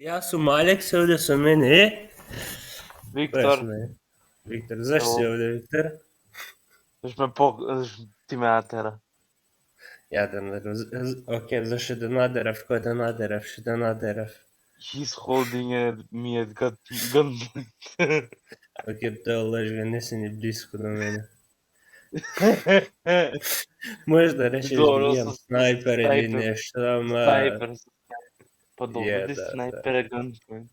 Jaz sem Aleks, ovdje sam meni. Виктор, Viktor, zašto si evo, ovdje, Viktor? znaš ti me natera. Ja da ok, zašto da naderav, ko da naderav, što da naderav. He's holding me at gunpoint. Ok, to je lažga, nisi ni blisko do mene. Možda rečeš da Dobro, imam snajper ili nešto, ama... snajper, pa dobro Je, ti da. snajper at gunpoint.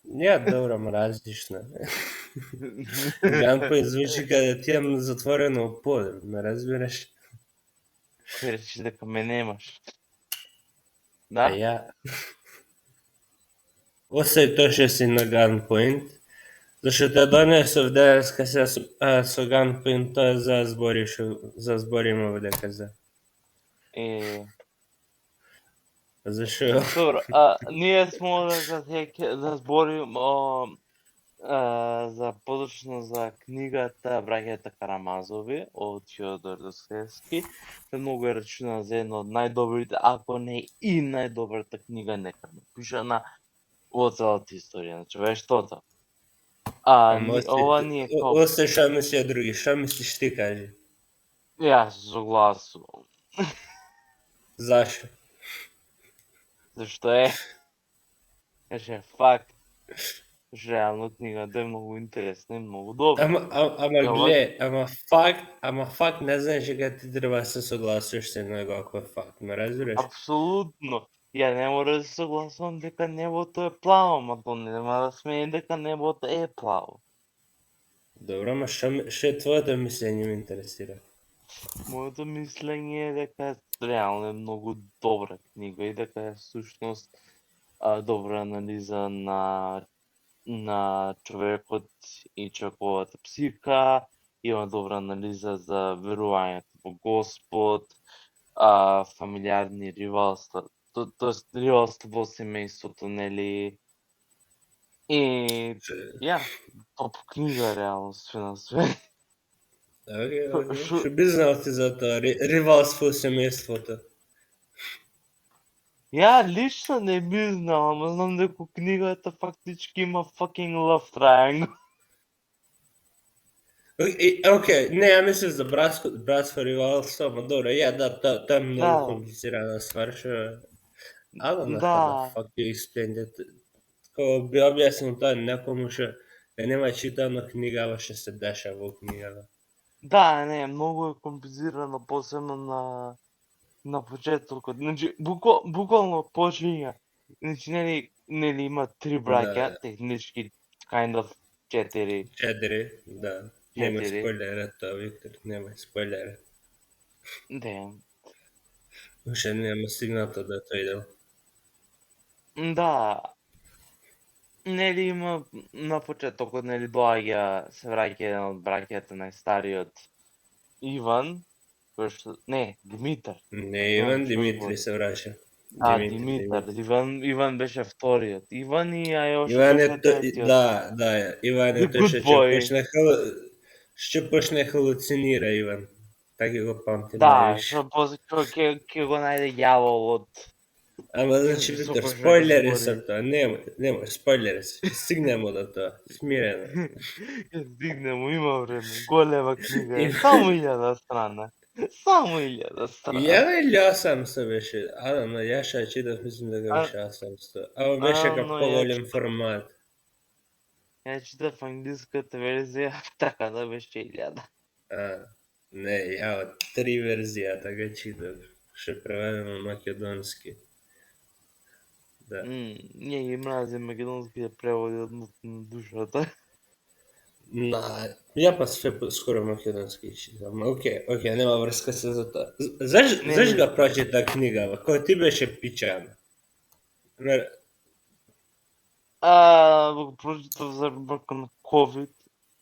Ja, dobro, različno. Gunpoint zvuči kada ti imam zatvoreno u podu, ne razbiraš? Koji reći da ka me nemaš? A Da? ja... Ostaje to što si na gunpoint. Zašto te donesao danas kad se sa gunpoint, to je za zborimo ovdje kaza. E, Zašto? dobro, ние smo да зборимо за подручно за книгата Браќата Карамазови од Фјодор Достоевски. Се многу е рачуна за една од најдобрите, ако не и најдобрата книга некад напишана во целата историја на човештвото. Ама Ова ни е као... ostaje šta misli drugi, šta misliš ti kaži? Јас се согласувам. Zašto? Зашто е факт. Реално книгата е многу интересна и многу добра. Ama fakt ne znači kad ti treba se soglasiš se nego ako je fakt, me razumiješ? Апсолутно. Ја не мора да се согласувам дека небото е плаво, ма то нема да смени дека небото е плаво. Dobro, ама što je tvoje mišljenje me interesira? Моето мислење е дека реално е многу добра книга и дека е всушност добра анализа на човекот и човековата псика, има добра анализа за верувањето во Господ, фамилиарни ривалства, тоест ривалство во семејството, нели? И ја, топ книга реално све на све. Ok. Što bi znao ti za to? Rivalstvo u semejstvotu. Ја лично не би знал, ама знам дека книгата фактички има fucking love triangle. Ok, ne, ja mislim za bratstvo rivalstvo, ma dobro, ja, da, to je mnogo Да, komplicirana stvar, što... I don't know how the да, fuck you explain it. Ko bi objasnil to nekomu što nema čitano knjigava što se dešava u knjigama. да, не, многу е комплицирано, посебно на почетокот. Значи, буквално почиња. Значи, нели има три браќа, Da, технички kind of четири. 4, da. Nemoj 4. spoilera to, Viktor, nemoj spoilera. Да. Više nema signata da to ide. Да. Нели има на почетокот, нели се враќа еден од браќата, најстариот Иван, кој што не, Димитар. Ne, Ivan Dimitri se vraća. Димитар. Иван беше вториот. Иван и Ајош Ivan je беше to, третиот. da, Ivan The je to good boy. što počne halucinira Ivan. Tako ga pamtim Да, najviše. што после ќе го најде јаволот. Ама znači, Viktor, spoileri sam to, nemoj, spoileri se, stignemo do to, smireno. Ќе стигнемо, има време. Голема книга е. Само 1000 страна. Само 1000 страна. Ja ili 800 беше, Adamo, Jaša čitav, mislim da ga više 800. A ovo беше No, kao ja povoljen format. Ја читав англиската верзија, така да беше 1000. Ne, ja od 3 verzija tako čitav, što je prevedeno makedonski. Da. Ние ги мразим македонските преводи од душата. Ja pa sve skoro makedonski čitam. Ok, nema vrska se za to. Zašto ga pročita knjiga? Ko ti beše pičana? Го прочитав за брка на COVID,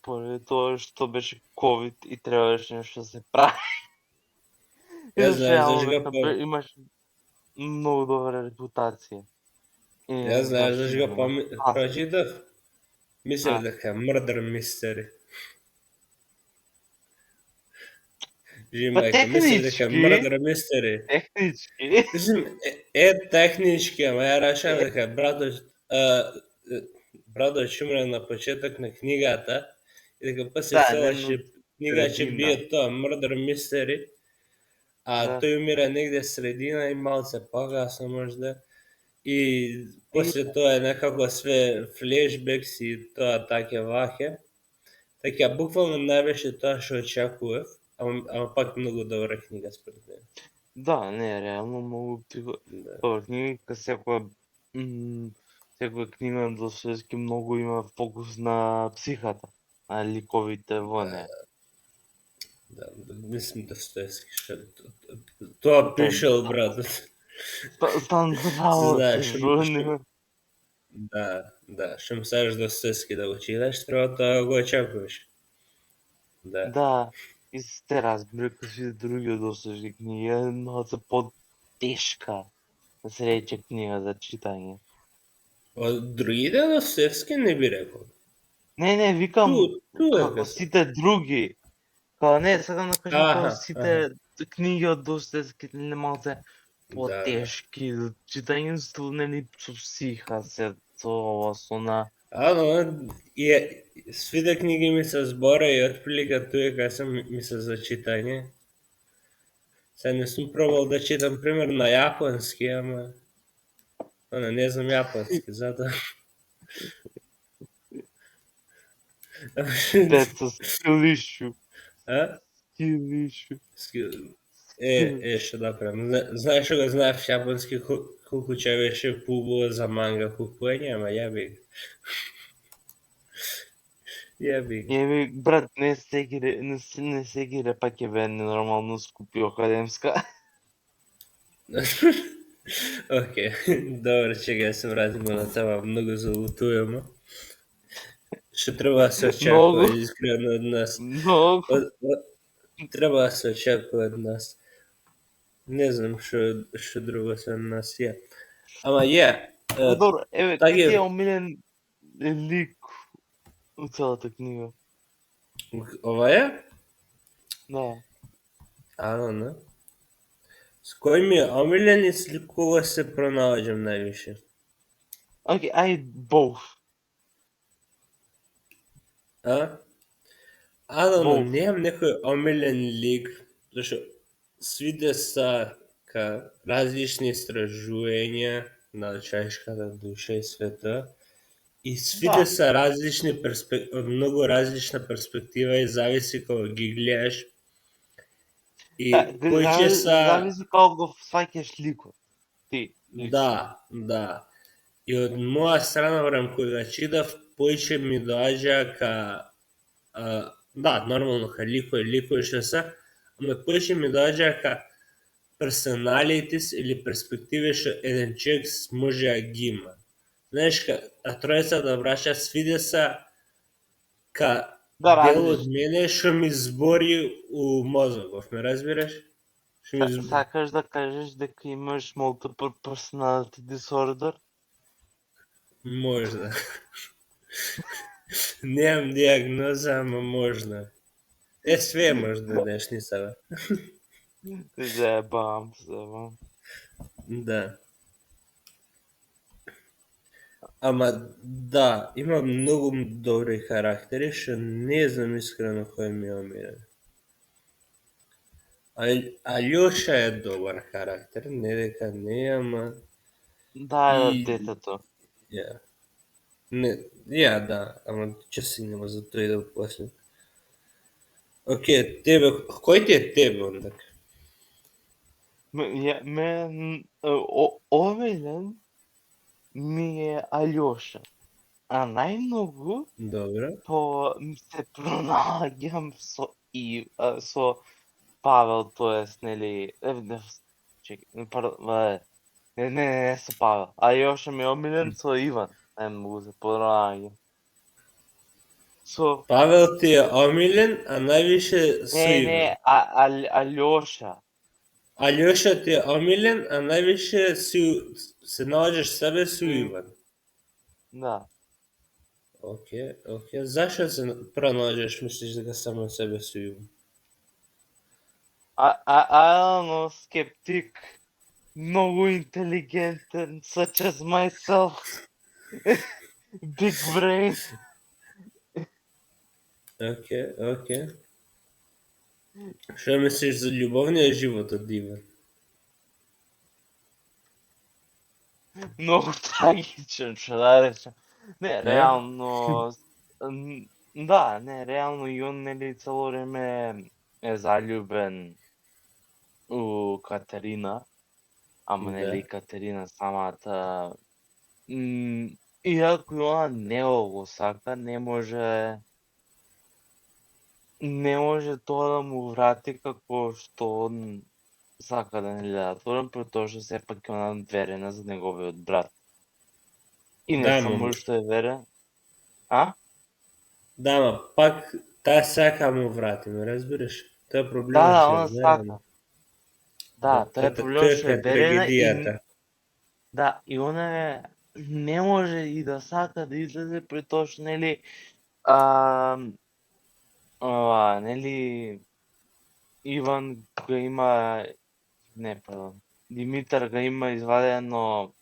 поради тоа што беше COVID и требаше нешто да се прави. Ja znam zašto ga Имаш многу добра репутација. Ja znam zašto ga pročitav. Mislim da je Murder Mystery. Žimajko, mislim da je Murder Mystery. Технички. Mislim, Технички, ама ја рашам дека брато ќе умре на почеток на книгата и дека после Да, следваше нема книга ќе средина. бие тоа Murder Mystery, а Да. тој умира негде средина и малце погасно можда. И после тоа е некако све флешбекс и тоа таке ваке. Така, буквално не беше тоа што очекував, ама пак многу добра книга според мене. Да, не, реално многу Да. добра книга, секоја книга на Достоевски многу има фокус на психата, на ликовите во неа. Да, мислам Достоевски што тоа пишел братот. Стан работа, Знаеш, што нема. да, што му сакаш Достоевски да го читаш, треба тоа да го очекуваш. Да. Да, и се разбира како сите други од Достоевски книги, е малце по-тешка да се рече книга за читање. Од другите Достоевски не би рекол. Не, викам Ту е како каса. сите други. Као не, сакам да кажам како Аха, сите книги од Достоевски не малце да. потешки за читање, со нели со психа се со ова со на. Свите книги ми се збора и отприлика туе кај сум ми се за читање. Се не сум пробал да читам пример на јапонски, ама не знам јапонски, затоа. Деца скилишу, А? скилишу. Што да правам. Знаеш што го знаев јапонски колку ќе беше пубаво за манга купување, ама јаби ги. Еви, брат, не секи репак ќе ве нормално скупи академска. Океј, добро, ќе се вратиме на тема, многу залутуваме. Што треба да се очекува Многу, искрено од нас. многу. Треба да се очекува од нас. Не знам што друго се од нас е. Ама Добро, еве, тај кој ти е е омилен лик у целата книга? ова е? Да. Не. С кој ми е омилен и с кого се пронаоѓам највише? Окей, ај both. А? Both. Немам некој омилен лик, зашто свите се различни истражувања на човечката душа и света. И свите Да. се различни од многу различна перспектива и зависи кога ги гледаш. И Да, повеќе зависи како го сваќаш ликот. Ти, лично. Да. И од моја страна, време кога читав, повеќе ми доаѓа нормално ка ликови што се, ама повеќе ми доаѓа ка персоналитис или перспективи што еден човек може да ги има. Знаеш, тројцата браќа свиде се ка Да, дел од различни. мене што ми збори у мозоков, ме разбираш? Сакаш да кажеш дека имаш multiple personality disorder? Можда. Немам диагноза, ама можда. Све може да днешни сега. Заебавам. Да. Ама да, има многу добри карактери, што не знам искрено кој ми е омилен. Алјоша е добар карактер, не дека не, ама Да, и детето. да, ама ќе стигнеме за тој дел после. Океј, кој ти е тебе ондак? Омилен ми е Алјоша. А најмногу Добро. се пронаѓам со Павел, тоест, нели, чекај, не со Павел. Алјоша ми е омилен со Иван. Најмногу се пронаѓам. Павел ти е омилен, а највише со Иван. Не, Алјоша. Алјоша ти е омилен, а највише се наоѓаш себе со Иван. Да. Океј. Зашо се пронаоѓаш, мислиш дека само себе со Иван? I don't know, скептик. много интелигентен, such as myself. Big brain. Окей, окей. Що мислиш за любовния живот от Иван? Много трагичен, ще да речем. Не, Е? реално... Да, не, реално и он, нали, цело време е залюбен у Катерина. Ама, нали, Да. Катерина самата... Иако и она не го сака, не може тоа да му врати како што он сака да не гледа. Тоа прето што сепак е она верена за неговиот брат. И не Да, само што е верен, а? да, ма пак тая сака му врати, ме разбираш? Тоа е Да, проблемот да, што е она верена. сака. Да, Да, тоа е проблем што тоа е е верена и трагедијата. да, и она не може и да сака да излезе при тоа што нели нели Иван го има, не, пардон, Димитар го има извадено,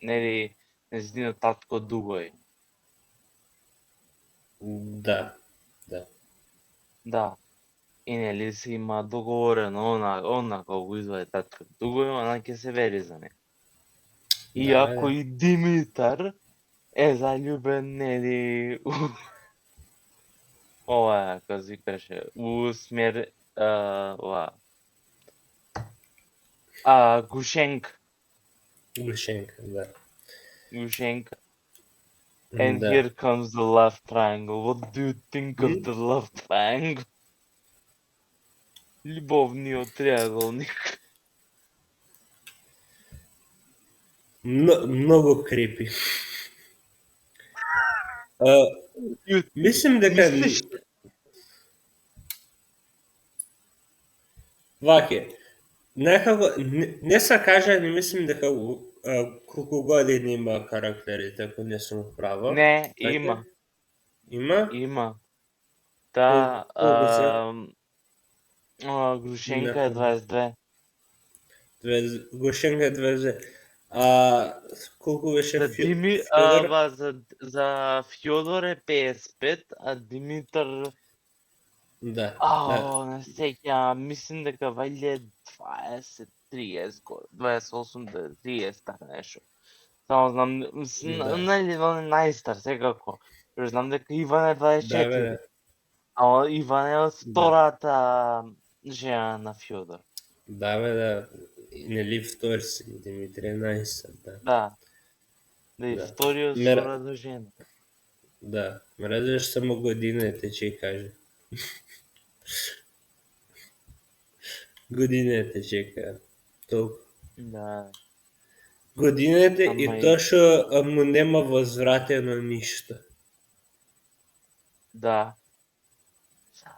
нели, нејзиниот татко Дугој. Да, да. Да. И нели се има договорено, она кога го извади татко Дугој, она ќе се вери за него. Да, бе, Иако да. и Димитар е залюбен, нели, ова, како се викаше, у смер, ова, Гушенка. Гушенка, да. Гушенка. And Да. here comes the love triangle. What do you think of М? the love triangle? Любовниот триаголник. Многу крипи. Мислим дека Мислиш? ваќе, некако не се кажа, не мислим дека колку години има карактерите, ако не сум право. Не, Така? има. Има? Има. Та, Колку се? Грушенка е Некако. 22. Гошенка е 20. Колку беше За Дими, Фјодор? за Фјодор е 55, а Димитар, Да. Да. не сеќавам, мислим дека вајде 20, 30 горе, 28, 30, така нешто. Само знам, Да. нели он е најстар секако. Јас знам дека Иван е Да, бе, 24. да. А Иван е од Да. втората жена на Фјодор. Да, бе, да. Нели втор си, Димитри е најстар, да. Да. Да и Да. вториот Мер... втората жена. Да. Ме разбираш само годините, ќе кажа. Годините ќе кажа. Толку. Да. Годините и Ама тоа и што му нема возвратено ништо. да.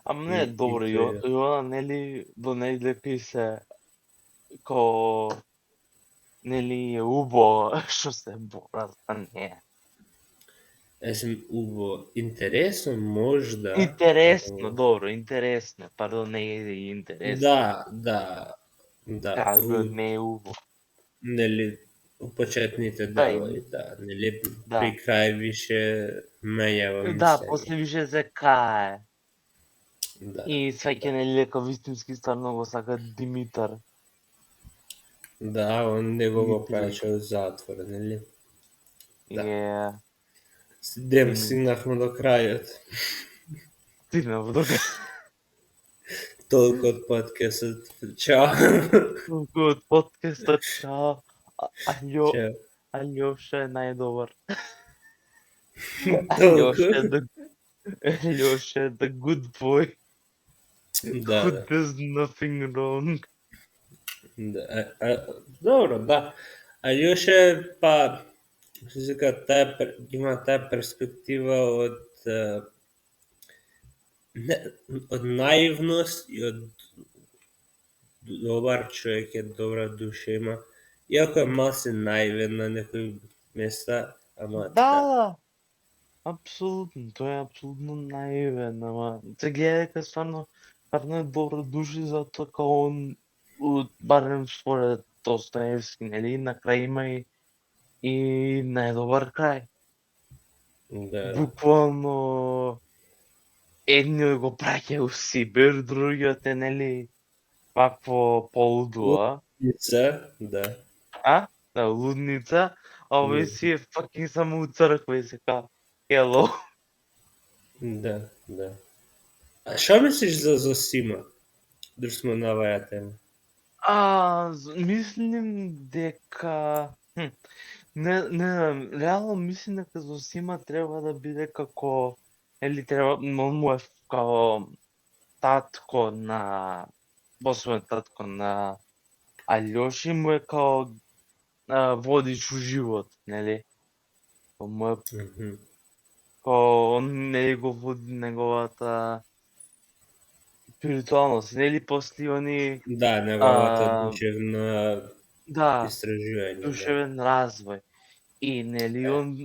Ама не, добро, И тоа е. и она нели до негде се ко нели е убо што се бора за неа. Убаво. Интересно можда. Интересно, добро, интересно. Пардон, не е интересно. Да, да. Да. Кажувам, не е убо. Нели у почетните Да, делови, да. Нели да. при крај више мењава Да, мислење. после више се кае. Да. И свеќе нели дека вистински стварно го сака Димитар. Да, он него го Димитри. праќа у затвор, нели? Да. Е, Стигнавме до крајот. стигнав до Толку од подкастот. Чао. толку од подкастот. Чао. Чао. Алјоша е најдобар. Толку. Алјоша е the good boy. Да, Who да. does nothing wrong. Да. Добро, да. А јоше, па, има таа перспектива од наивност и од добар човек е, добра душа има. Иако е малце наивен на некои места, ама Да. Апсолутно, тој е апсолутно наивен, ама се гледа дека стварно е добра душа, затоа како он, барем според Достоевски, нели, накрај има и најдобар крај. Да. Буквално едниот го праќа у Сибир, другиот е, нели, вакво полудува, Лудница, да. а? Да, лудница, а овој си е фаking само у црква и се ка hello. Да, да. А што мислиш за Зосима? Дали сме на оваа тема? Мислим дека не, реално мислим дека Зосима треба да биде како, или треба, му е као татко на, босовен татко на Алјоши, му е као водич у живот, нели? Му е Мгм. као, он нели го води неговата спиритуалност, нели после они Да, неговата а, душевна да, истражување, да. душевен развој. И нели Е, он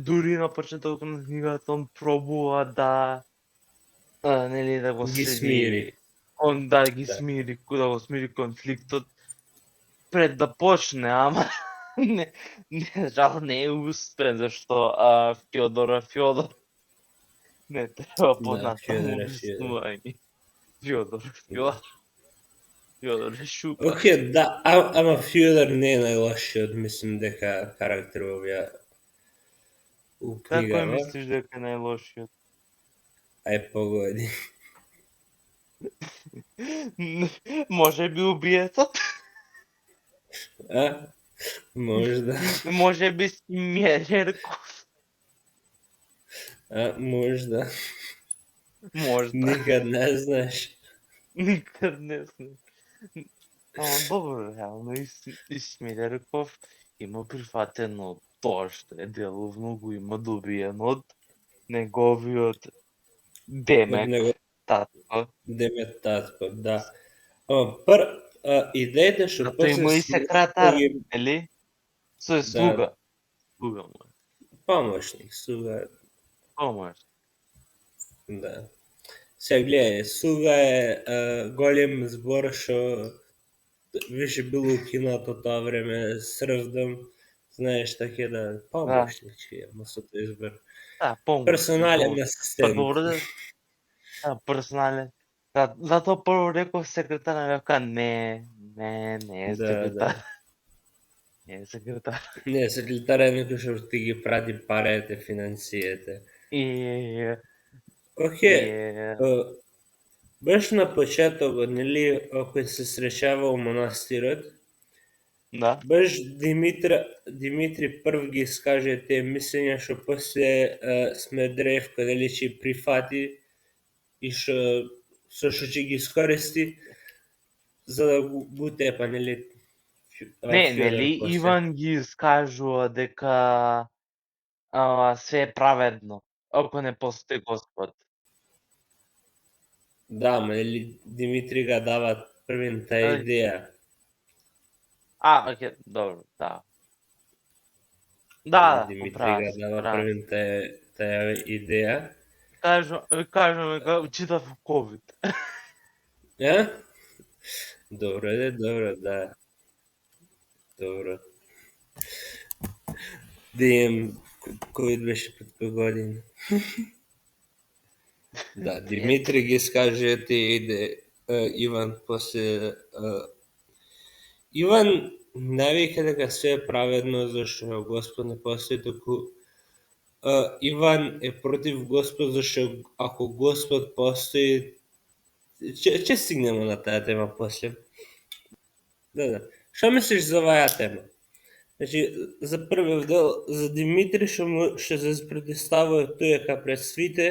дури на почетокот на книгата он пробува да нели да го ги смири, среди, он да ги да. смири, да го смири конфликтот пред да почне, ама жал не е успен зашто Фјодор не треба Да, понатаму Фјодор е Фјодор. објаснување. Фјодор, Да. Фјодор е шупа. Океј, да, ама Фјодор не е најлошиот, мислим дека карактер у Како книгава. мислиш дека е најлошиот? Ај погоди. Може би убиецот? А? Можда. Може би Смијерков? Можда. Можда. Никад не знаеш. Никад не знам. Ама добро, реално и Смијерков има прифатено тоа што е деловно, го има добиено од неговиот Од Демек него татко. Демет татко, да. Идејата што Зато после има и смртта секретар, ги... нели? Со Да, слуга. Слуга му е. помошник, суга, Помош. да. Сега гледај, суга е голем збор што више било у киното тоа време, срвдам, знаеш така да, Да, помошник ќе е, масото избор. да, помош. Персонален Па асистент. добро да, персонален. Да, затоа прво реков секретар, а века не е Да, секретар. да. Не е секретар. Не, секретар е некој што ти ги прати парите, финансиите. И Океј, е, баш на почетокот, нели, кој се срешава у манастирот, да. баш Димитри прв ги искаже тие мислења што после Смедреевка, нели, ќе прифати и што ќе ги искористи за да го тепа, нели, Не, Фјодор нели после. Иван ги искажува дека све е праведно, ако не постои Господ. Да, ма нели Димитри га дава првната Али- идеја. Оке, добро, да. Нели Да, Димитри га дава управа си. првната таа идеја. Кажам дека читав ковид. Ја? Добро е, добро, да. Добро. Да имам кој беше пред кој година. Да, Димитри ги скаже тие иде Иван после Иван не вика дека све е праведно зашто Господ не постои, туку Иван е против Господ зашто ако Господ постои, ќе стигнеме на таа тема после. Да, да. Што мислиш за оваа тема? Значи, за првиот дел, за Димитри што се представува тој пред свите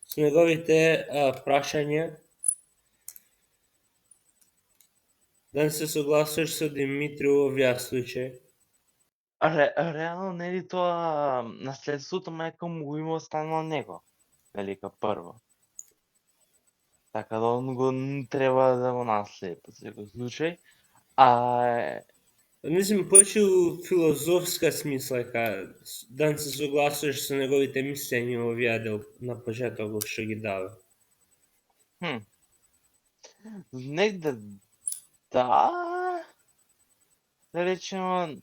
со неговите прашања. Да се согласуваш со Димитри во овој случај? Реално, нели тоа наследството мајка му го има останало него, нели ка прво. Така да он го треба да го наследи по секој случај. Мислим, повеќе у филозофска смисла, да се согласуваш со неговите мислења во овој дел на почетокот што ги дава. Негде да, да речеме,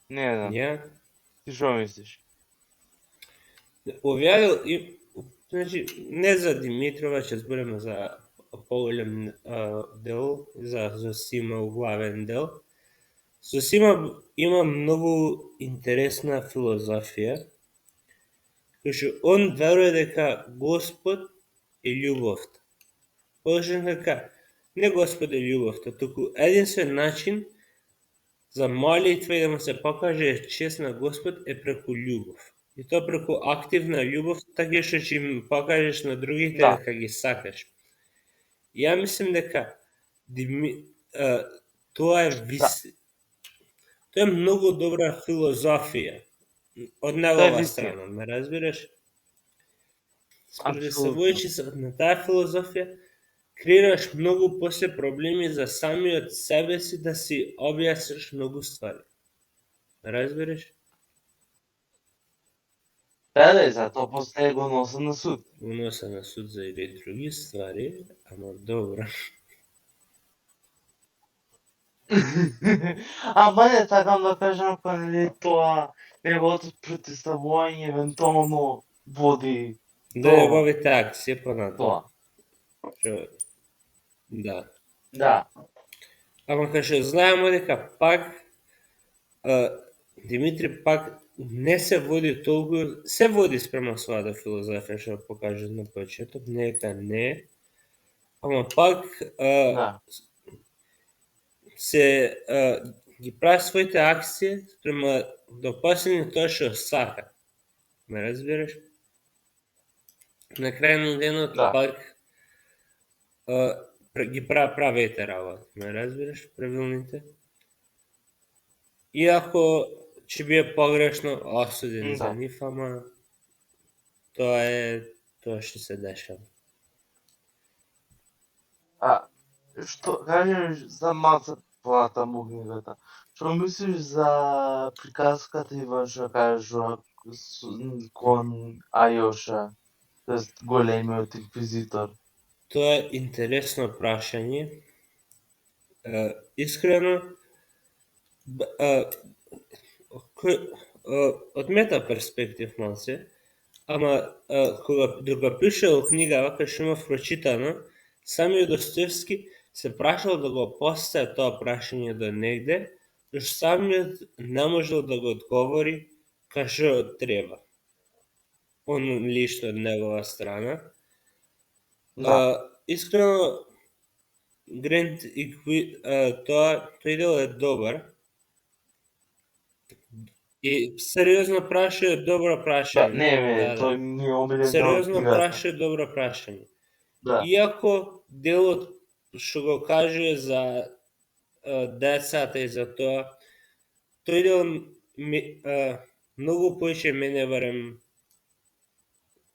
не знам, Ја ти што мислиш? објавил и значи не за Димитрова, ќе збориме за поголем дел, за Зосима главен дел. Зосима има многу интересна филозофија, кој што он верува дека Господ е љубовта. Положен дека не Господ е љубовта, туку единствен начин за молитва и да му се покаже чест на Господ е преку љубов. И тоа преку активна љубов, така што ќе им покажеш на другите Да. дека ги сакаш. Ја мислим дека тоа е тоа е многу добра филозофија од негова вистина. страна, ме разбираш? Според Апсолутно. се на таа филозофија, креираш многу после проблеми за самиот себе си да си објасниш многу ствари. Разбираш? Да, и затоа после го носа на суд. Уноса на суд за или други ствари, ама добро. Ама не сакам да кажам ако нели тоа неговото протиставување евентуално води Да до неговите акции понатаму. тоа. Што да. Да. Ама кај што знаеме дека пак Димитри пак не се води толку, се води спрема својата филозофија, што покажа на почеток, нека не, ама пак Да. се ги прави своите акции спрема до последно тоа што сака. Ме разбираш? На крај на денот Да. пак ги прави правите работи, ме разбираш? Правилните. Иако ќе биде погрешно осуден за Да. нив, ама тоа е тоа што се дешава. Што кажеш за малце понатаму книгата? Што мислиш за приказката Иван што кажува кон Ајоша, тоест големиот инквизитор? Тоа е интересно прашање. Искрено, од мета перспектив малце, ама кога друга пишал книга, кај што имав прочитано, самиот Достоевски се прашал да го постави тоа прашање до негде, зашто самиот не можел да го одговори кај што треба. Он лично од негова страна. Да. Искрено, Грент и тој дел е добар. И сериозно прашање, добро Да, прашање. не, тој ми е омилен дел од Сериозно книгата. прашање, добро прашање. Да. Иако делот што го кажува за децата и за тоа, тој дел многу повеќе мене барем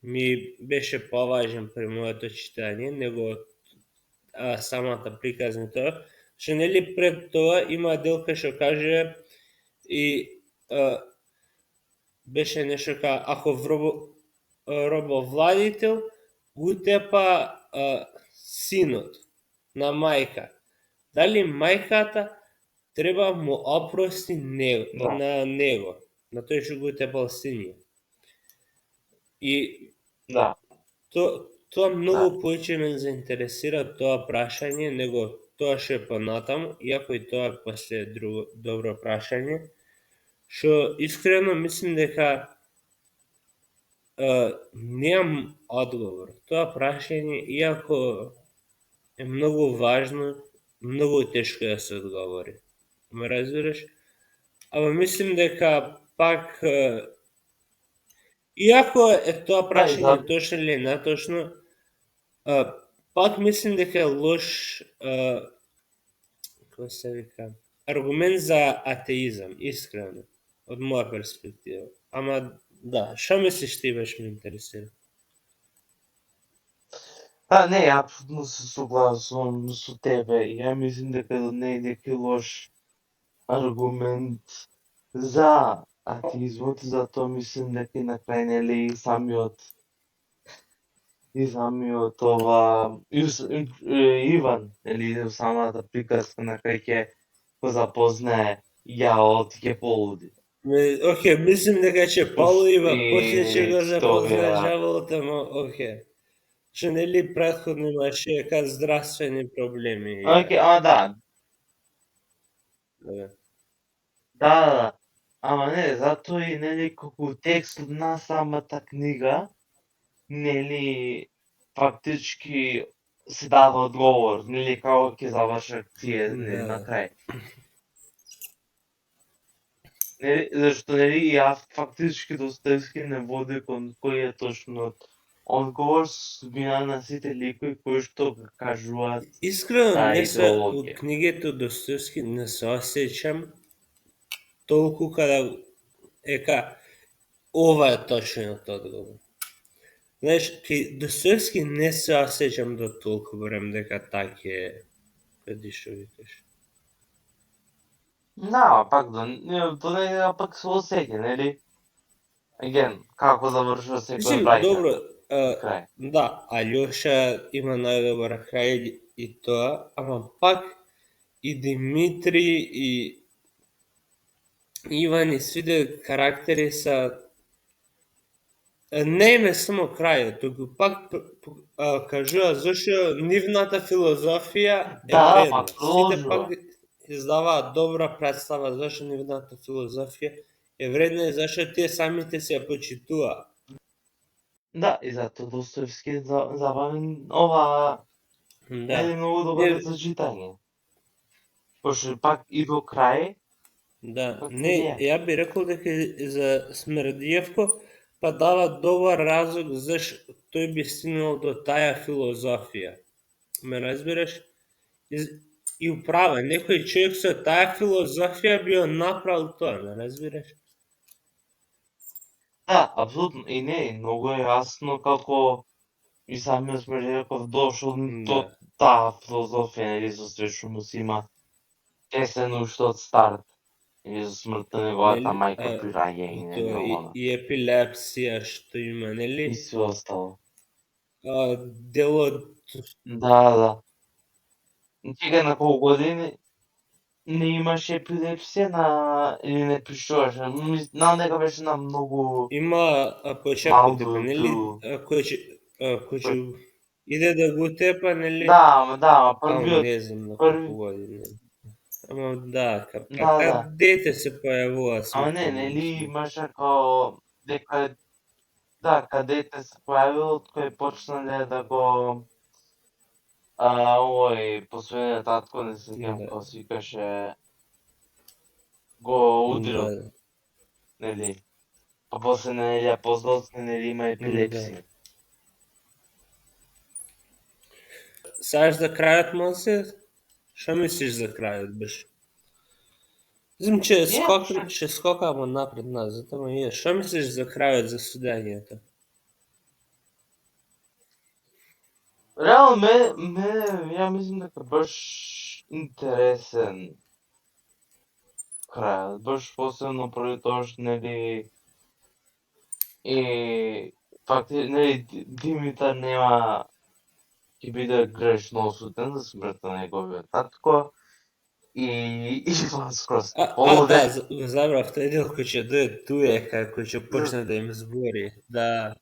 ми беше поважен при моето читање него самата приказна тоа, што нели пред тоа има дел кај што кажува и беше нешто како ако робовладител го тепа синот на мајка. Дали мајката треба му опрости него, Да. на него, на тој што го тепал синиот. И Да. тоа многу повеќе ме заинтересира тоа прашање него тоа што е понатаму, иако и тоа после друго добро прашање, што искрено мислим дека немам одговор. Тоа прашање, иако е многу важно, многу тешко да се одговори. Ме разбираш? Ама мислим дека пак иако е тоа прашање точно или неточно, пак мислим дека е лош како се вика, аргумент за атеизам, искрено, од моја перспектива. Ама да, што мислиш ти беше ме интересира? Не, апсолутно се согласувам со тебе. Ја мислим дека не е некој лош аргумент за атеизмот, затоа мислим дека и на крај нели самиот и самиот ова Иван, или самата приказка на кај ќе го запознае јаот ќе полуди. Океј, мислим дека ќе полуива, после ќе го И запознае тоа џаволот, ама океј. Што нели претходно имаше здравствени проблеми, ја. Оке, да, Да. да. Ама не, затоа и нели колку текст на самата книга, нели фактички се дава одговор, нели како ќе завршат тие нели на Да. крај. Нели, зашто нели ја фактички Достоевски не води кон кој е точно одговор со судбина на сите ликови кои што го кажуваат Искрено таа не се од идеологија. книгите од Достоевски не се осеќам толку када ека ова е точниот одговор. Знаеш, кај Достоевски не се осеќам до толку време дека таки е, кади што викаш. Да, пак до негде пак се осеќа, нели? Again, како завршува секој од Мислим, добро, браќата и крај. да, Алјоша има најдобар крај и тоа, ама пак и Димитри и Иван и сите карактери се не им е само крајот, туку пак кажува зашто нивната филозофија е Да, вредна. пак Сите продолжува. пак издаваат добра представа зашто нивната филозофија е вредна и зашто тие самите се ја почитуваат. Да, и затоа Достоевски е забавен ова Да. е многу добар Не, за читање. Пошто пак и до крај, да, пак не, не е. ја би рекол дека за Смердиевко па дава добар разлог зашто тој би стигнал до таа филозофија. Ме разбираш? И управа, некој човек со таа филозофија би ја направил тоа, ме разбираш? Да, апсолутно. И не, и многу е јасно како и самиот Смердиаков дошол до Да. таа филозофија, нели, со се што му се има тесен уште од старт. Или за смртта на неговата Нели? мајка при И раѓање, нели, тоа оно. и епилепсија што има, нели? И све остало. Делот Да, да. Сега на колку години не имаше епилепсија на или не пишуваше. Знам дека беше на многу има почекај малку дека нели ту. кој ќе иде да го тепа, нели? Да, Не знам на колку први, години. Ама да, да, кај да. дете се појавува Ама не, симптоми, нели мислам. имаше као дека да, кадете се појавил, од кој почнале да го овој последниот татко, не се сеќавам Да, како се викаше, го удрил, да, нели? А после нели ја познал, нели има да. епилепсија. Саш за крајот може? Што мислиш за крајот беше? Мислам, ќе скокаме напред назад, ама е. Што мислиш за крајот за судењето? Реално ја мислам дека баш интересен крајот, баш посебно поради тоа што нели и нели Димитар нема ќе биде грешно осуден за смртта на неговиот татко и Иван скроз ќе полуде. Да, го забрав тој дел кој ќе дое туе, кој ќе почне да им збори. Да,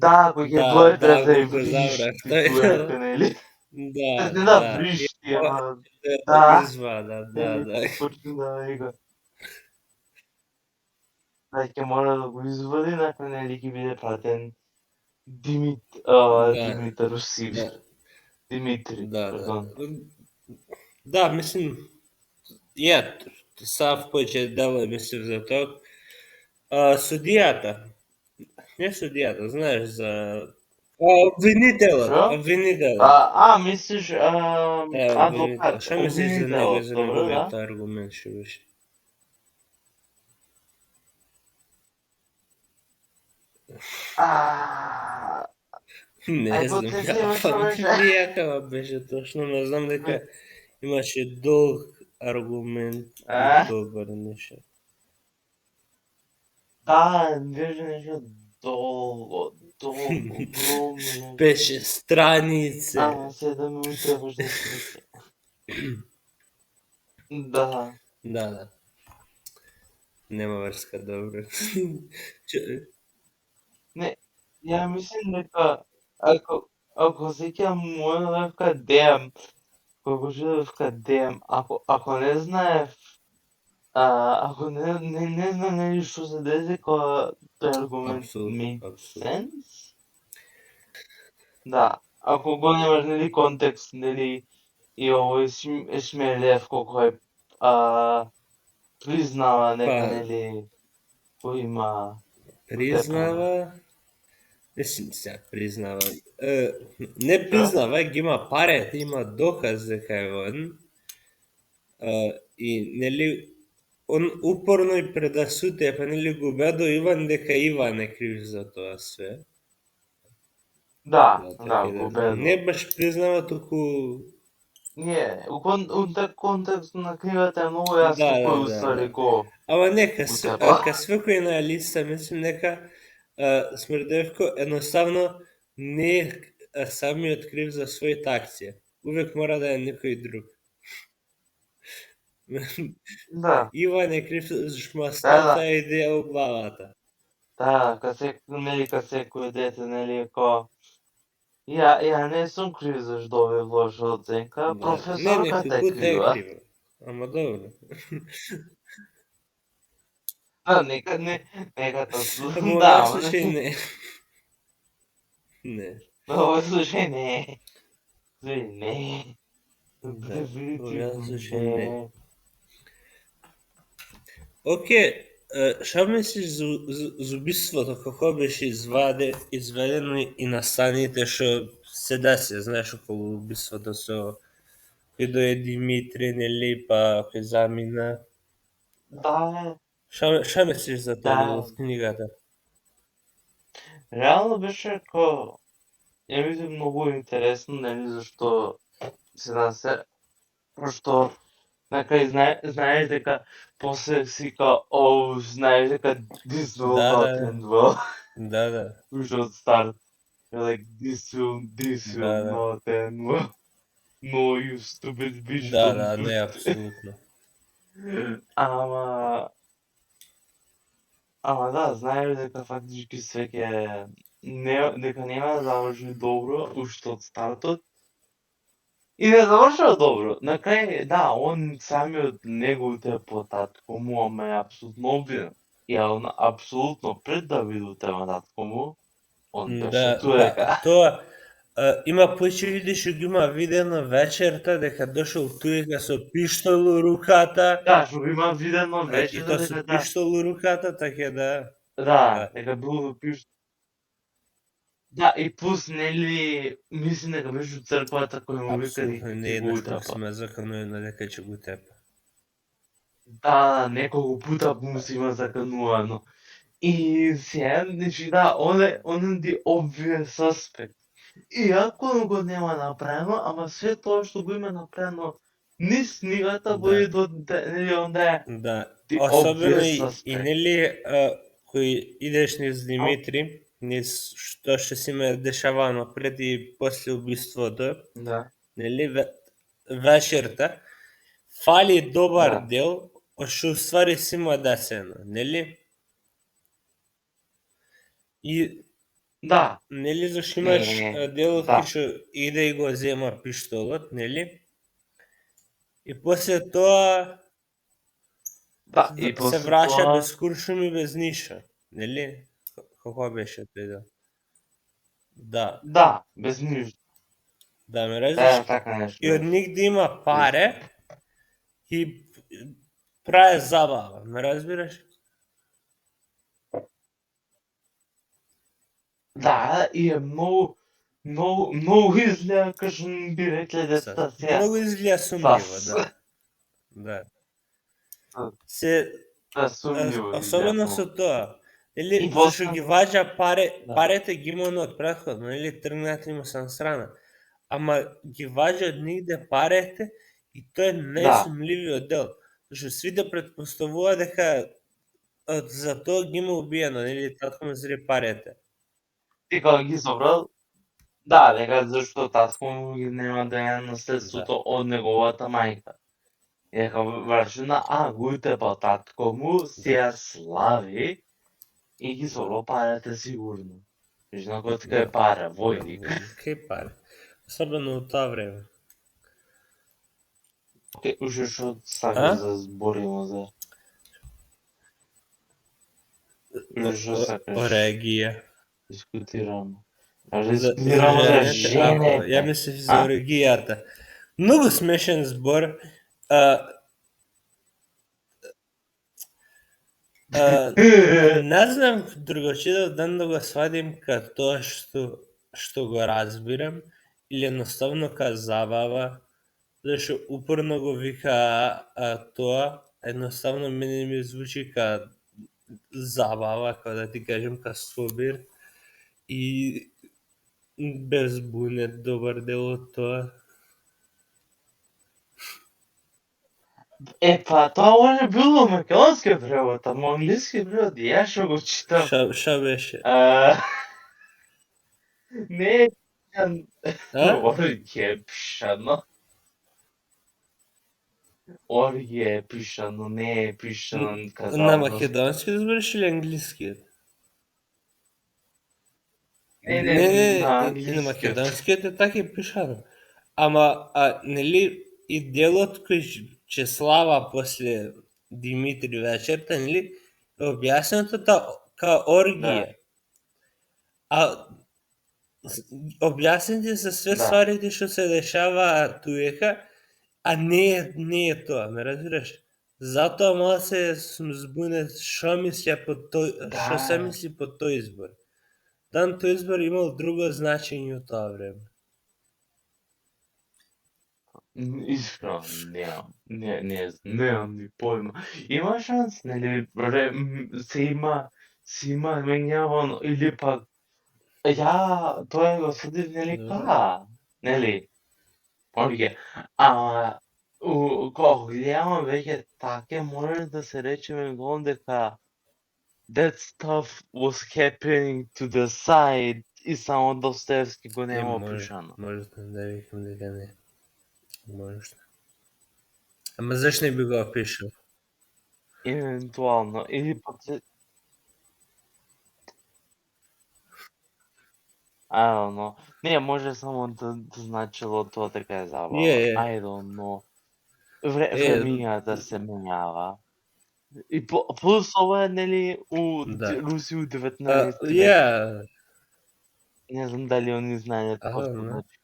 Да, кој ќе да, дојде да им го забрав вришти тој дел. туека, нели? Да, Не да да. вришти, ама Да да, извада, нели, да. почна да вика. Да ќе мора да го извади, накој нели ќе биде пратен Да, Димитар у Сибир. да, Димитри, да. пардон. Да, мислим, ја, сав повеќе дела мислив за тоа. Судијата, не судијата, знаеш за Шо? обвинителот. Мислиш, Обвинител. адвокат, Што мислиш за него и обвинителот, за добро, да? неговиот аргумент што беше? А, Не знам, потенција ја има што памтим беше? никакава беше точно, но знам дека имаше долг аргумент и А, добар нешто. да, беше нешто долго. толкова огромно. 5-6 странице. Ама се да ми утребаш да свете. Да. Да. Нема врска, добро. Че- Не, ја мислам дека ако сеќавам моја левка DM, кога живеевка DM, ако не знаев, ако не знам нели што се деси, кога тој аргумент Апсолутно, made апсолутно. sense, да, ако го немаш нели контекст, нели и овој Ишмелиев колку е признава нека Па, нели кој има утепано. признава, мислим сега признава, не признава, ги има парите, има доказ дека е он, и нели он упорно и предасуте, па нели го убедо Иван дека Иван е крив за тоа све. Да, Така го не убедува. баш признава, туку Не, контекст на книгата е многу јасно кој уствари го Ама не, утепа. ка свекој на листа, мислим нека Смрдевко едноставно не е самиот крив за своите акција. Увек мора да е некој друг. Да, Иван е крив зашто му да, таа идеја у главата. да, ка секој дете, нели, ја не сум крив зашто добив лоша оценка, Да. Не, професорката е Гута е крива. крива. Ама добро. Нека тоа Ама во да, овој ама случај не. Не. во овој случај не. Не. Да, во овој Дефинитивно случај не. не. Оке, што мислиш за убиството како беше изведено и настаните што се деси, знаеш, околу убиството со кој дое Димитри, нели, па кој замина. Да, Што мислиш за тоа дел да. од книгата? Реално беше ја видим многу интересно, нели, зашто се пошто на крај знаеш дека после си знаеш дека this will not Да. end well. Да. Уште од старт. You're like, this will Да. not end well. No, you stupid bitch, don't Да, do не, it. апсолутно. Ама да, знаеш дека фактички све дека нема да заврши добро уште од стартот. И не завршува добро. На крај, да, он самиот неговите по татко му, ама е апсолутно обвинен. И он апсолутно пред да биде утема татко му, он беше туека. Тоа има почивите што ги има видено вечерта дека дошол туека со пиштол у руката. Да, што го има видено И вечерта тоа со дека да. пиштол у руката, така да. Да, дека бил пиш. Да, и плюс нели мислам дека беше у црквата кој му вика дека Апсолутно не ќе го еднаш утепа. сме заканувано дека ќе го тепа. Да, неколку пута му се има заканувано. И сега, значи да, он е the obvious suspect. Иако го нема направено, ама све тоа што го има направено низ книгата води до нели онда е Да, the особено obvious и suspect. нели кој идеш низ Димитри, низ што се има дешавано пред и после убиството, Да. нели вечерта, фали добар Да. дел, што уствари си му е десено, нели? И Да. нели зашто имаш Не. делот Да. кој што иде и го зема пиштолот, нели? И после тоа Да, и се после враќа тоа без куршум и без ништо, нели? Како беше тој дел? Да, да, без ништо. да ме разбираш. Така нешто. И од нигде има паре и прави забава, ме разбираш? Да, и е многу изгледа кажем би рекле децата сега. Многу изгледа сумњиво, да. Да. Се Сумњиво особено изгледа. со тоа. Или И зашто после ги ваѓа Да. парите ги има од претходно, или тргнати му сам страна. Ама ги ваѓа од нигде парите и тоа е најсумливиот дел. Зашто сите претпоставуваат дека за тоа ги има убиено, или татко му зри парите. ти кога ги собрал, да, дека зашто Таско ги нема да ја наследството од неговата мајка. И дека вршина, го утепа татко му, си ја слави и ги собрал парите сигурно. Вижна кој е пара, војник. Кај пари. Особено у тоа време. Уште што сакаш да збориме за... Уште што сакаш Орегија. дискутираме. За Дискутираме за жените. Ја жените. мислев за орегијата. Многу смешен збор. Не знам другачиот ден да го свадим ка тоа што го разбирам или едноставно ка забава, зашто упорно го вика тоа, едноставно мене ми звучи ка забава, како да ти кажем ка собир и без бунет добар дел од тоа. Па, тоа може било македонски превод, ама англиски превод, ја што го читам. Ша беше? Не е пишан. Оргија е пишано. Оргија е пишано, не е пишано казано. На македонски збориш или англискиот? Не, на македонскиот е така и пишано. Ама, нели, и делот кој че слава после Димитри вечерта, нели, е објаснето ка оргија. А објаснети се све стварите што се дешаваат туека, а не е тоа, ме разбираш? Затоа малце сум збунет што мислеа под тој, што се мисли под тој избор. Дан тој избор имал друго значење од тоа време. Искрено, немам ни појма. Има шанс, нели, се има менјавано, или пак, тоа го судив, нели, нели, оргија. Ама, кога гледам веќе таке, може да се речеме голем дека that stuff was happening to the side и само Достоевски го нема опишано. Може да викам дека не. Можда. Ама зашто не би го опишал? Евентуално. Или пак се... I don't know. Не, може само да значило тоа дека е забава. I don't know. Времењата се менјава. И плюс ова е, нели, у Руси у 19 век. Не знам дали они знаат тоа што значи.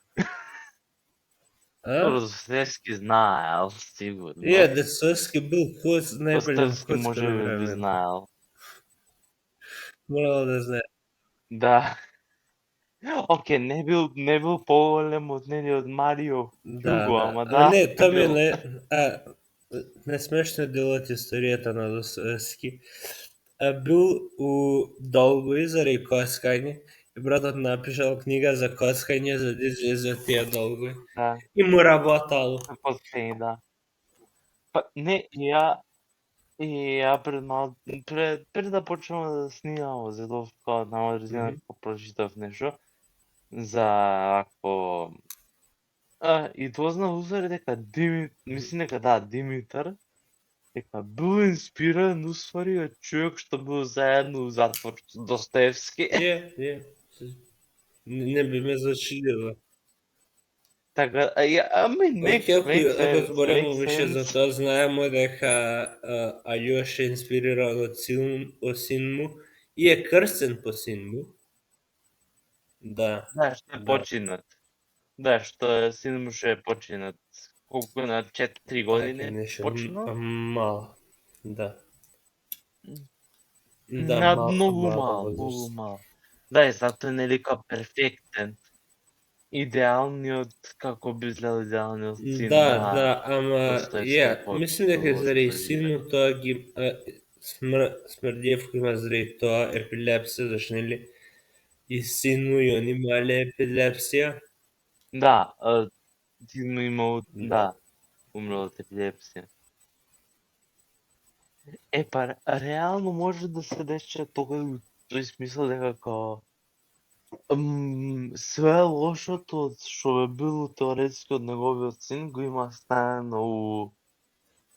Достоевски знаел, сигурно. Достоевски бил Достоевски може би знаел. Морало да знае. Да. Оке, не бил поголем од нели од Марио Хјуго, ама да. Не, тоа ми е несмешно дел од историјата на Достоевски. Бил у долгови заради коцкање и братот напишал книга за коцкање за да излезе од тие долгови. И му работало. Коцкање, да. Па не, ја пред да почнеме да снимаме за тоа кога на одрезина прочитав нешто за ако и дознав усвари дека мислам дека Димитар дека бил инспириран усвари од човек што бил заедно у затвор со Достоевски. Не би ме зачудило. Така, Ако збориме више за тоа, знаеме дека Алјоша е инспириран од син му и е крстен по син му. Да. Да, што е починат. Да, што син му ше е починат. Колку на 4 години починал? Мало, да. Многу мал. Да, и затоа е нели као перфектен. Идеалниот, како би изгледал идеалниот син. Да, ама мислам дека заради син му тоа ги Смрдиев има заради тоа епилепсија, зашто нели и син му и он имале епилепсија. Да, син му имал, умрел од епилепсија. Па, реално може да се деше тоа и тој смисла дека као Све лошото што бе било теоретски од неговиот син го има ставено у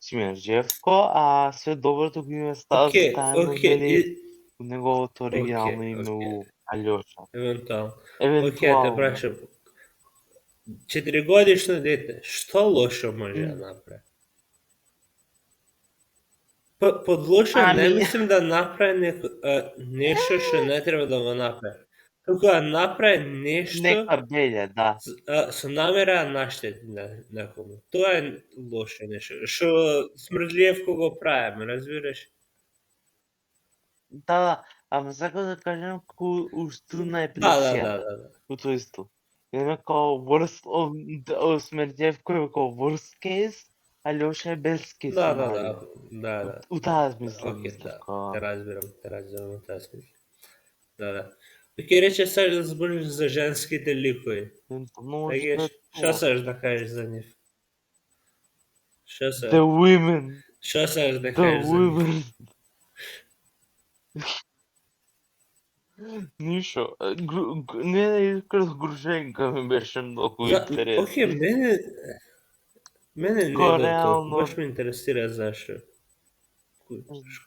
Смирџевко, а све доброто го има Окей, ставено, окей, нели, у неговото оригинално окей, име окей. у Алјоша. Евентуално. Окей, те Евентуално. прашам. 4-годишно дете, што лошо може да направи? Под лошо не Ами, мислим да направи нешто што не треба да го направи. Туку да направи нешто нека беле, да. со намера да наштети некому. Тоа е лошо нешто. Што Смрдлиевко го прави, ме разбираш? Да, ама сакам да кажам у стил на Да, да, епилепсијата. да, да. У тој стил. Има као worst of Смердјевко е као worst case, Алјоша е best case Да, да, scenario. да. Да, да. У таа Да, смисла окей, мислам да. као. Те разбирам у таа смисла. Да, да. Ќе рече сакаш да збориш за женските ликови. Може да е Тегеш, што тоа. сакаш да кажеш за нив? Што The са? women. Што сакаш да The кажеш за нив? women. Ништо. Не, искрено Грушенка ми беше многу Окей, интересна. мене не Као го толку, реално. баш ме интересира зашто.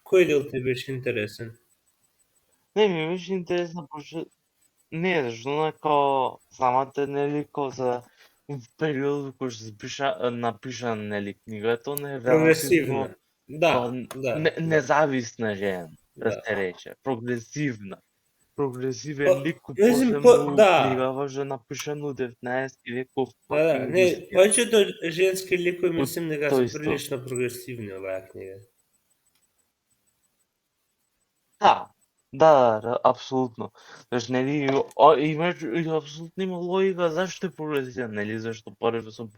Кој дел ти беше интересен? Не, ми беше интересно, пошто не, зашто она као самата нели као за периодот кој што се напиша нели книгата, она е релативно Прогресивна. Да, као да, да. независна жена, да Да. се рече, прогресивна. Прогресивен Па, лик кој мислим, после да, многу книгава што напишан у 19 век во да, fucking не, Русија. повеќето женски ликови У мислим дека тој се стил. прилично прогресивни оваа книга. Да, апсолутно. Значи, нели, апсолутно има логика зашто е повредител, нели, зашто прво со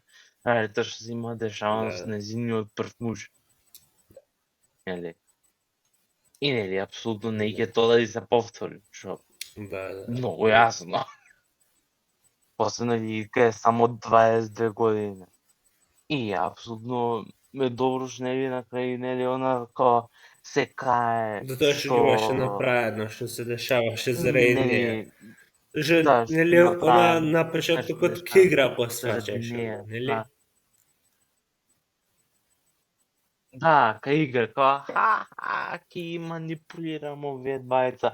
тоа што се има дешавано со Да, нејзиниот прв муж, нели. И нели, апсолутно не ќе тоа да се повтори, што да, да. многу јасно. После нели, кај само 22 години. И апсолутно ме добро што нели на крај нели она као се кае За тоа што ги имаше направено, што се дешаваше заради неја. нели Že, да, што нели, она направен на нешто почетокот нешто ке игра заради посваќаше, неа, нели? да. Да, кај игра, као ќе ги манипулирам овие двајца.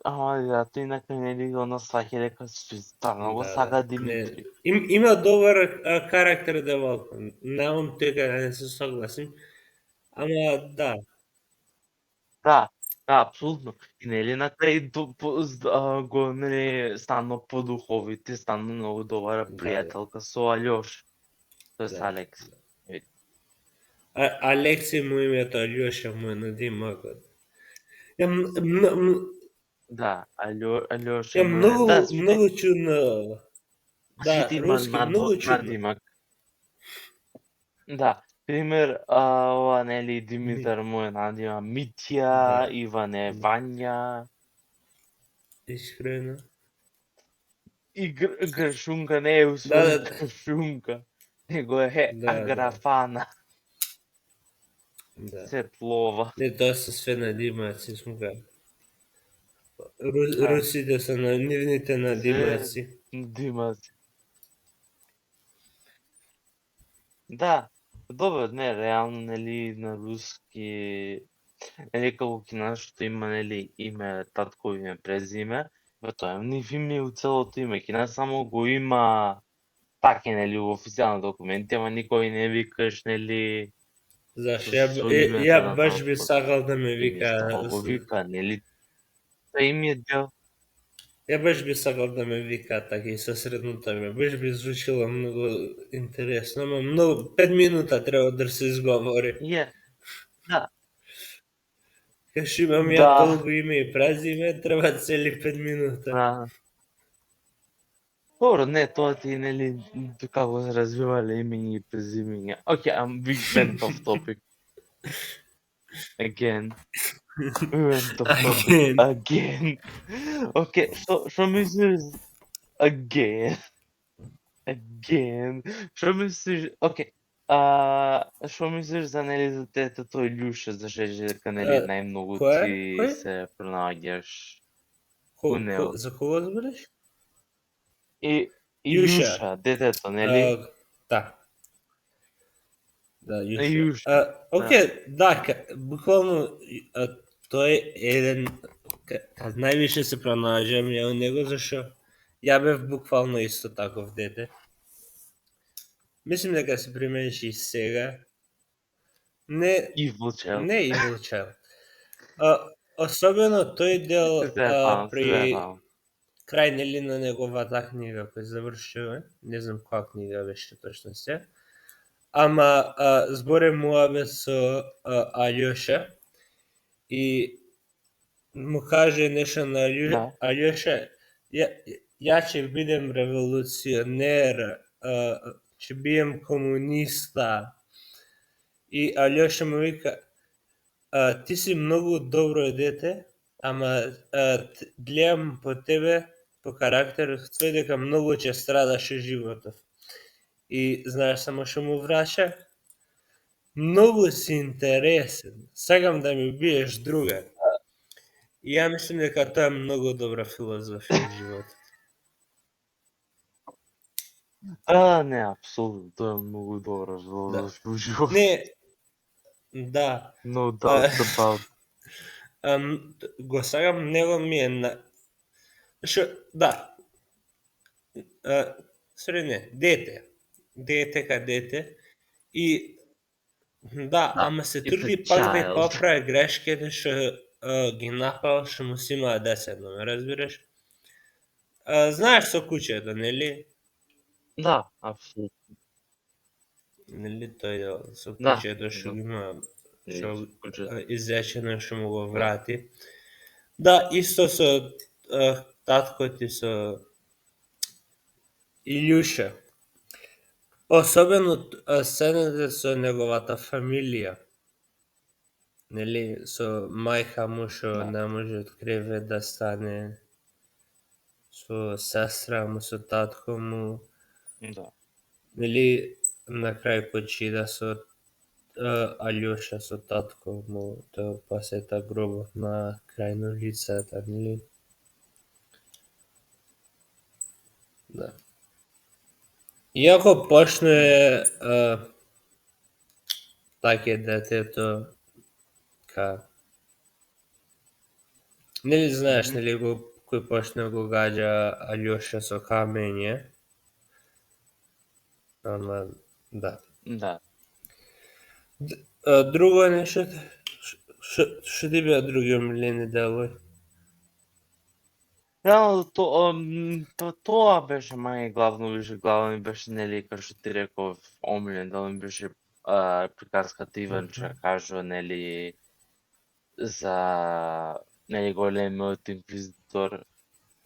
Ама да, тој инака нели она сваќа дека стварно го Да, сака да. Димитри. Има добар карактер девелопмент. Немам дека не се согласим, ама да, Да, да, апсолутно. И нели на крај го нели станува подуховите, станува многу добра да, да, пријателка со Алјош, тоест да. Алекс. Алекси му името, Алјоша му е надимакот. Ја, Да, Алјоша ја му е, да, многу чудно. Да, сите има руски, многу чудно. надимак. Да, пример, ова нели Димитар му е надима Митја, Да. Иван е Вања, Искрено. и Гршунка не е Да, усвоен да, Гршунка, него е да, Аграфана, да. Светлова. Не, тоа се све надимаци, смука. Да, Русите се на нивните надимаци. Димаци. Да, добро, не, реално, нели, на руски, нели, како кинашто има, нели, име, татко име, презиме, бе, тоа е нив име у целото име, кина само го има така, нели, у официјални документи, ама никој не викаш, нели, Зашто со ја името на баш би таткото. сакал да ме И ми вика. само го вика, нели, тоа им е дел. Ја баш би сакал да ме вика така и со средното име. Баш би звучило многу интересно, ама многу 5 минута треба да се изговори. Да, Каш имам ја да, долго име и презиме, треба цели 5 минута. да. Добро, не, тоа ти, нели, како се развивале имења и презимења. Okay, we went off topic. Again. We went off topic. Again. Okay, што мислиш? Again. Again. Што мислиш? Okay. Што мислиш за, нели, за детето Илјуша, за дека, нели, најмногу Кој? ти Кој? се пронаѓаш? у него. За кого збориш? И Юша. Илюша, детето, нели? Да. Да, Юша. Илюша, да. Окей, да, буквално тој е еден кад највише се пронаѓам ја у него, зашо ја бев буквално исто таков дете. Мислим дека се примениш и сега. Не, И Вълчев. не Evil Child. Особено тој дел Се заебавам, се при заебавам. крај нели на неговата книга кој завршува, не знам која книга беше точно се. Ама зборе муабе со Алјоша и му каже нешто на Да. Алјоша, ја ќе бидем револуционер, ќе бидем комуниста. И Алјоша му вика, ти си многу добро дете, ама гледам по тебе, по карактерот твој, дека многу ќе страдаш од животот. И знаеш само што му враќа? Многу си интересен, сакам да ми биеш друга. И ја мислам дека тоа е многу добра филозофија од животот. Не, апсолутно, тоа е многу добро за живот. Не, да. No doubt about. Го сакам, него ми е Шо, да. Средне, дете. Дете. И да, ама се It's a труди пак да ја child. поправи грешките што ги направил, што му си имаа десетно, ме разбираш? Знаеш со куќето, нели? Да, апсолутно. Нели тој дел со Да. куќето што ги има, што Куќето. изречено што му го врати. Да, исто со таткот и со Илјуша. Особено сцената со неговата фамилија. Нели, со мајка му што Да. не може од кревет да стане, со сестра му, со татко му, Да. нели, на крај почина со Алјоша со татко му, тоа пасета гробот на крај на улицата, нели? Да. Иако почне така детето нели знаеш, нели го кој почне го гаѓа Алјоша со камење. Ама да. Да. Друго нешто што ти беа други омилени делови? Реално тоа беше мај главно ми беше нели како што ти реков омилен дел ми беше приказката Иванче кажува нели за нели големиот инквизитор.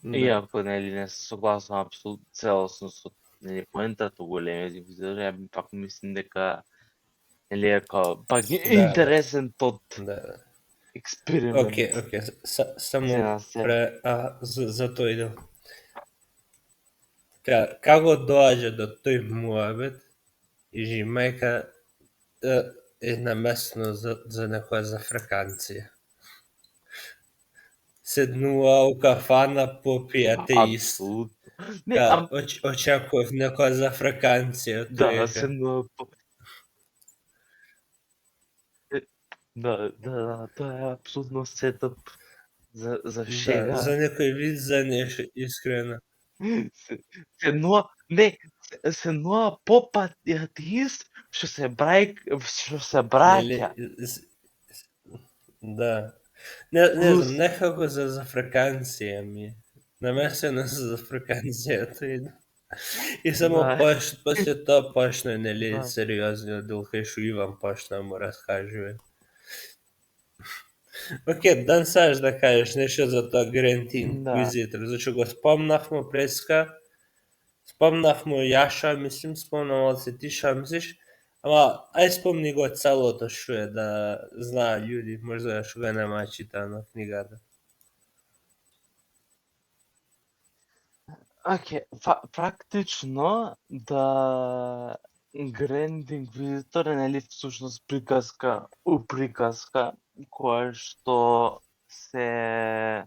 Иако нели не се согласувам апсолутно целосно со нели поентата големиот инквизитор, ја пак мислим дека нели е пак интересен тот експеримент. Океј, само за тој дел. Како доаѓа до тој муабет и мајка е наместно за некоја зафрканција. Седнува у кафана, попија теист. Апсолутно. Очекував некоја зафрканција. Да, седнува Да, тоа е апсолутно сетап за шега. Да, за некој вид, за нешто искрено. Седнува попатист што се браќа. Да. Не знам, некако за зафрканција ми е. Намесено за зафрканцијата и само после тоа почна, нели, сериозниот дел кај што Иван почна му раскажува. Океј, дан сакаш да кажеш нешто за тоа Гранд Инквизитор, зашто го спомнавме преска, спомнавме ја што мислим, спомнав се ти што мислиш, ама ај спомни го целото што е, да знаат луѓе, можда што го нема читано книгата. Практично да Гранд Инквизитор е нели всушност приказка која што се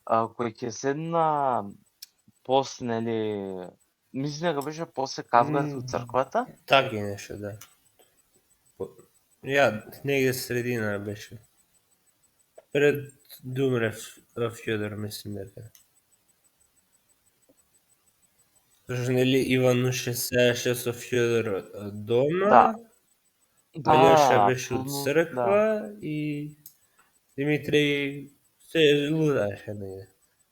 кој ќе седна после, нели, мислам дека беше после кавгата у црквата. Така и нешто, да. Ја, негде средина беше. Пред да умре Фјодор, мислим дека. Зашто нели Ивануше седеше со Фјодор дома, Да. Алјоша Да, беше од апсолутно, црква да. и Димитри се лудаеше негде.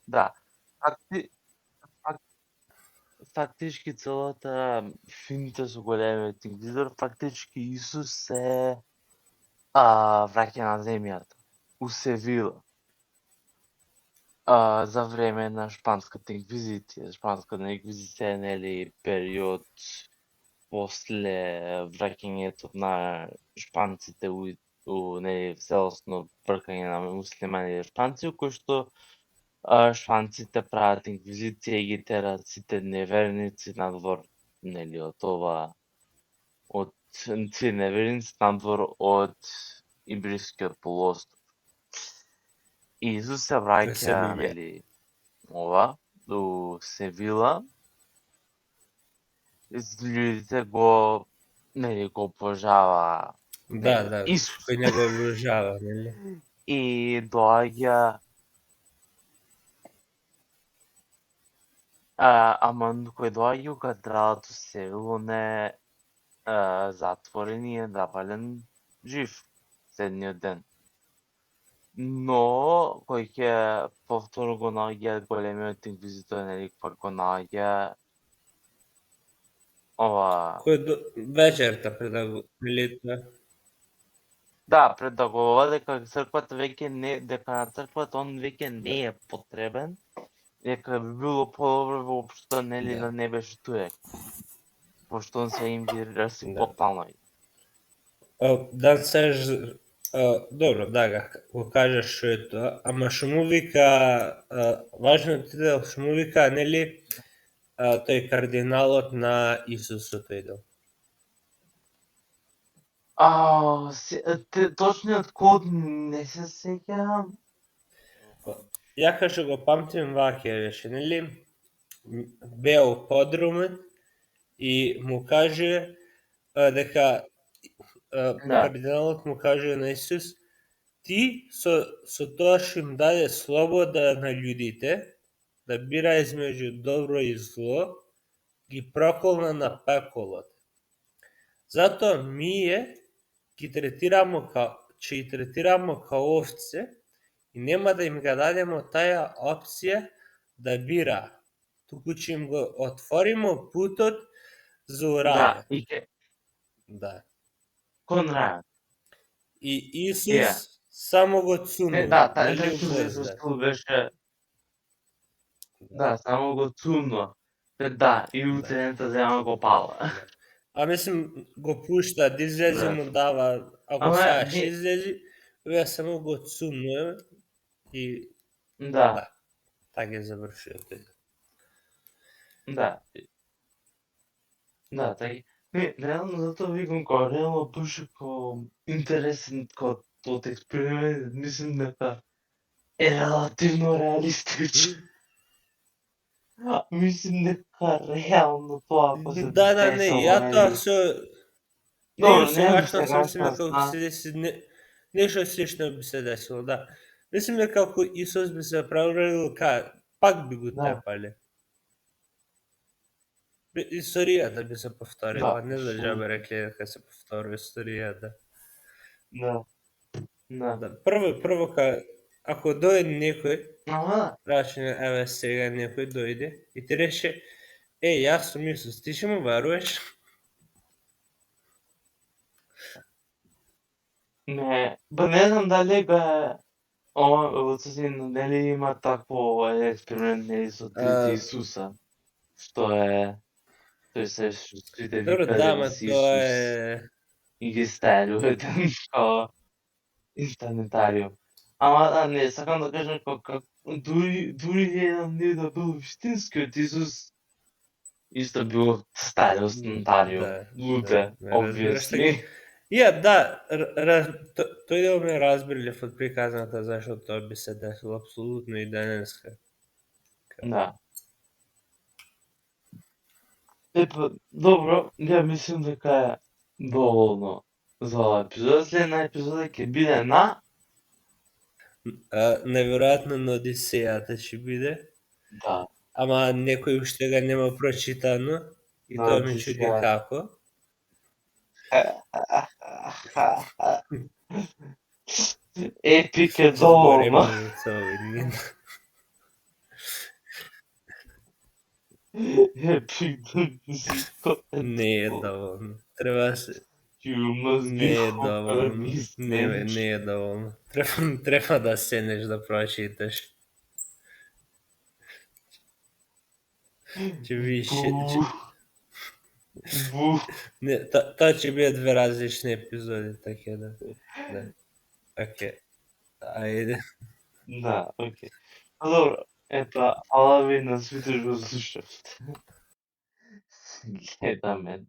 Да. Факти фак Фактички целата финта со големиот инквизитор, фактички Исус се враќа на земјата, у Севила. За време на шпанската инквизиција. Шпанската инквизиција е, нели, период после враќањето на шпанците у нели целосно бркање на муслимани и шпанци, кој што шпанците прават инквизиција и ги терат сите неверници надвор, нели, од ова, од сите неверници надвор од Ибрискиот полуостров. И Исус се враќа, Севилја. нели, ова, у Севила. Луѓето го, нели, го обожава, Да, нели, да, Исус. кој не го обожава, нели? И доаѓа, ама кој доаѓа у катедралата Севил, он е затворен и е навален жив следниот ден. Но кој ќе повторно го наоѓа големиот инквизитор, нели, пак го наоѓа ова. Кој вечерта пред да го прилета. Да, пред да го дека црквата веќе не, дека на црквата он веќе не е потребен, дека би било подобро воопшто, нели, да не беше туек. Пошто он се им ги расипа планови. Да сеш, добро, да го кажеш што е тоа, ама што му вика, важниот дел што му вика, нели, тој кардиналот на Исусот тој дел. Точниот код не се сеќавам. Ја што го памтим ваќе беше, нели, беа у подрумот и му каже дека кардиналот му каже на Исус, ти со тоа што им даде слобода на луѓите да бира измеѓу добро и зло, ги проколна на пеколот. Затоа ние ќе ги третираме као овце и нема да им га дадеме таа опција да бира, туку ќе им го отвориме путот за рај. Да, и ке Да. кон рај. И Исус само го цунува, Да, нели, Исус воздух. беше. Да, само го цунува. Да, и уценета зема го пала. Мислим, го пушта да излези, му дава, ако сакаш излези, веќе само го цунува и Да. така е завршил тој. Да. Да, така. Не, реално затоа викам кога реално беше ко интересен код тот експеримент, мислам дека е релативно реалистичен. Мислим дека реално тоа ако се Да, не, ја тоа со не Добро, им не соглашам, сега мислим дека ако се деси нешто слично би се десило, да. Мислим дека ако Исус би се правил, пак би го тепале. Историјата би се повторила, не за џабе рекле дека се повторува историјата. Да. Прво ако дојде некој, раче, еве сега некој дојде и ти рече, јас сум Исус, ти ќе му веруваш? Не, не знам дали бе ова нели има такво експеримент, нели, со трите Исуса, што е тој се сите викале да си Исус и ги ставиле као инструментариум. Ама не, сакам да кажам како дури еден не да бил вистинскиот Исус, исто бил стари инструментариум. Луде, obviously. Да, тој дел ме разбрилив од приказната зашто тоа би се десило апсолутно и денеска. Да. Епа, добро, ја мислам дека е доволно за оваа епизода. Следна епизода ќе биде на... Неверојатно на Одисејата ќе биде, Да, ама некој уште го нема прочитано и на тоа ме чуди Одисејата. како. Епик е Ќе доволно. збориме за цело. Епик да Не е доволно. Треба се... You must be Не е home доволно. mismatch. Не е доволно. Треба да седнеш да прочиташ. Ќе видиш... Бу. Бу. Не, тоа ќе биде две различни епизоди, така да. Да. Окей. Ајде. Да, окей. Добро, ета, фала ви на сите што слушавте. Гледаме